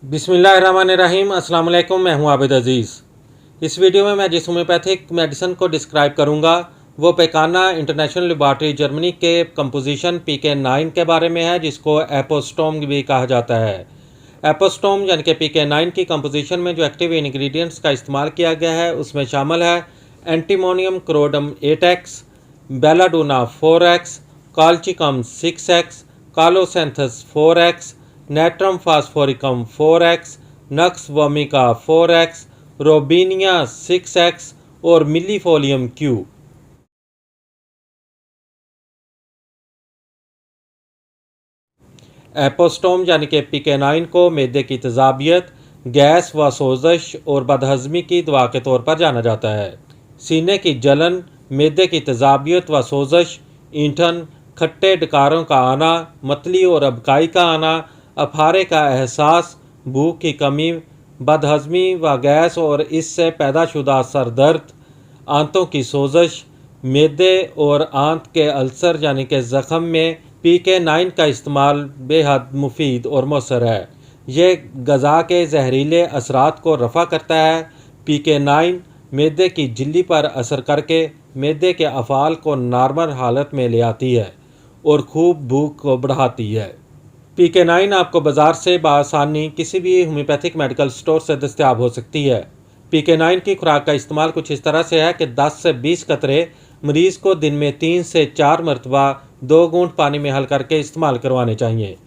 बिस्मिल्लाहिर्रहमानिर्रहीम। अस्सलाम वालेकुम। मैं हूं आबिद अज़ीज़। इस वीडियो में मैं जिस होम्योपैथिक मेडिसिन को डिस्क्राइब करूंगा वो पेकाना इंटरनेशनल लेबॉरेटरी जर्मनी के कंपोजिशन PK9 के बारे में है, जिसको एपोस्टोम भी कहा जाता है। एपोस्टोम यानी कि PK9 की कंपोजिशन में जो एक्टिव इंग्रेडिएंट्स का इस्तेमाल किया गया है उसमें शामिल है antimonium crudum 8X, belladonna 4X, colchicum 6X, colocynthis 4X, natrum phosphoricum 4X, nux vomica 4X, robinia 6X और मिलीफोलियम Q। एपोस्टोम यानी कि PK9 को मैदे की तेज़ाबियत, गैस व सोजश और बदहज़मी की दवा के तौर पर जाना जाता है। सीने की जलन, मैदे की तेज़ाबियत व सोजश, ईंठन, खट्टे डकारों का आना, मतली और अबकाई का आना, अफारे का एहसास, भूख की कमी, बदहज़मी व गैस और इससे पैदाशुदा सर दर्द, आंतों की सोजश, मैदे और आंत के अल्सर यानी कि ज़ख़म में PK9 का इस्तेमाल बेहद मुफीद और मौसर है। ये गज़ा के जहरीले असरात को रफ़ा करता है। PK9 मैदे की झिल्ली पर असर करके मैदे के अफ़ाल को नॉर्मल हालत में ले आती है और खूब भूख को बढ़ाती है। PK9 आपको बाज़ार से बआसानी किसी भी होम्योपैथिक मेडिकल स्टोर से दस्तयाब हो सकती है। PK9 की खुराक का इस्तेमाल कुछ इस तरह से है कि 10 से 20 कतरे मरीज़ को दिन में 3 से 4 मरतबा 2 घूंट पानी में हल करके इस्तेमाल करवाने चाहिए।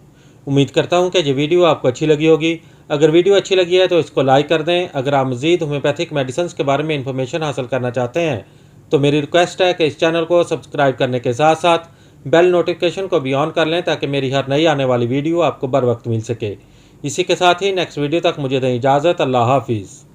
उम्मीद करता हूँ कि ये वीडियो आपको अच्छी लगी होगी। अगर वीडियो अच्छी लगी है तो इसको लाइक कर दें। अगर आप मज़ीद होम्योपैथिक मेडिसिन के बारे में इंफॉर्मेशन हासिल करना चाहते हैं तो मेरी रिक्वेस्ट है कि इस चैनल को सब्सक्राइब करने के साथ साथ बेल नोटिफिकेशन को भी ऑन कर लें ताकि मेरी हर नई आने वाली वीडियो आपको बर वक्त मिल सके। इसी के साथ ही नेक्स्ट वीडियो तक मुझे दें इजाज़त। अल्लाह हाफिज़।